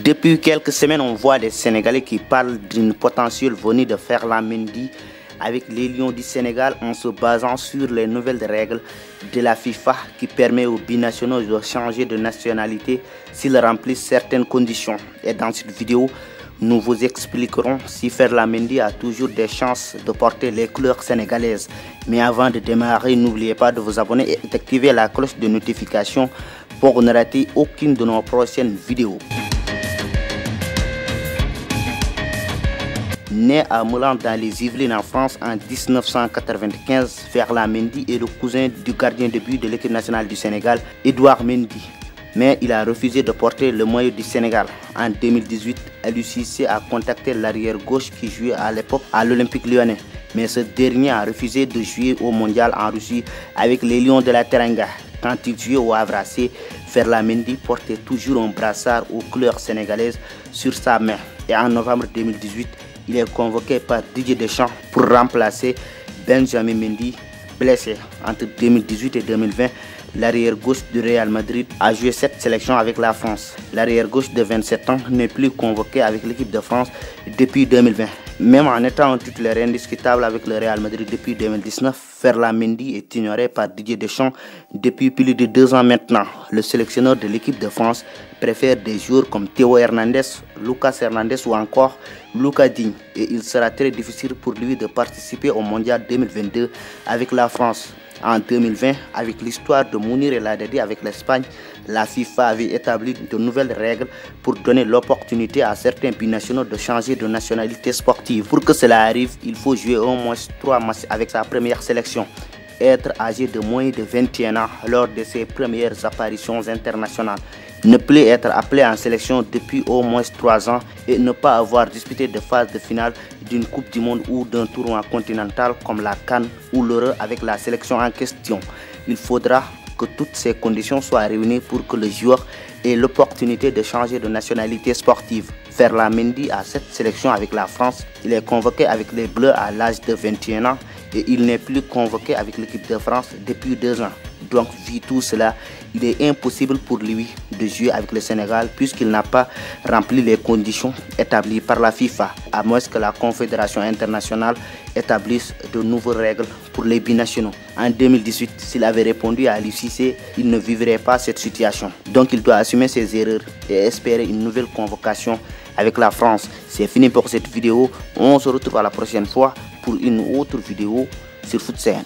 Depuis quelques semaines, on voit des Sénégalais qui parlent d'une potentielle venue de Ferland Mendy avec les Lions du Sénégal en se basant sur les nouvelles règles de la FIFA qui permet aux binationaux de changer de nationalité s'ils remplissent certaines conditions. Et dans cette vidéo, nous vous expliquerons si Ferland Mendy a toujours des chances de porter les couleurs sénégalaises. Mais avant de démarrer, n'oubliez pas de vous abonner et d'activer la cloche de notification pour ne rater aucune de nos prochaines vidéos. Né à Meulan dans les Yvelines en France en 1995, Ferland Mendy est le cousin du gardien de but de l'équipe nationale du Sénégal, Edouard Mendy. Mais il a refusé de porter le maillot du Sénégal. En 2018, Aliou Cissé a contacté l'arrière gauche qui jouait à l'époque à l'Olympique Lyonnais. Mais ce dernier a refusé de jouer au mondial en Russie avec les Lions de la Teranga. Quand il jouait au Havre, Ferland Mendy portait toujours un brassard aux couleurs sénégalaises sur sa main. Et en novembre 2018, il est convoqué par Didier Deschamps pour remplacer Benjamin Mendy, blessé. Entre 2018 et 2020, l'arrière-gauche du Real Madrid a joué 7 sélections avec la France. L'arrière-gauche de 27 ans n'est plus convoqué avec l'équipe de France depuis 2020. Même en étant un titulaire indiscutable avec le Real Madrid depuis 2019, Ferland Mendy est ignoré par Didier Deschamps depuis plus de 2 ans maintenant. Le sélectionneur de l'équipe de France préfère des joueurs comme Théo Hernandez, Lucas Hernandez ou encore Lucas Digne. Et il sera très difficile pour lui de participer au Mondial 2022 avec la France. En 2020, avec l'histoire de Mounir El Haddadi avec l'Espagne, la FIFA avait établi de nouvelles règles pour donner l'opportunité à certains binationaux de changer de nationalité sportive. Pour que cela arrive, il faut jouer au moins 3 matchs avec sa première sélection, être âgé de moins de 21 ans lors de ses premières apparitions internationales, ne plus être appelé en sélection depuis au moins 3 ans et ne pas avoir disputé de phase de finale d'une Coupe du Monde ou d'un tournoi continental comme la CAN ou l'Euro avec la sélection en question. Il faudra que toutes ces conditions soient réunies pour que le joueur ait l'opportunité de changer de nationalité sportive. Ferland Mendy a 7 sélections avec la France. Il est convoqué avec les Bleus à l'âge de 21 ans et il n'est plus convoqué avec l'équipe de France depuis 2 ans. Donc, vu tout cela, il est impossible pour lui de jouer avec le Sénégal puisqu'il n'a pas rempli les conditions établies par la FIFA, à moins que la Confédération internationale établisse de nouvelles règles pour les binationaux. En 2018, s'il avait répondu à Aliou Cissé, il ne vivrait pas cette situation. Donc, il doit assumer ses erreurs et espérer une nouvelle convocation avec la France. C'est fini pour cette vidéo. On se retrouve à la prochaine fois pour une autre vidéo sur FootScene.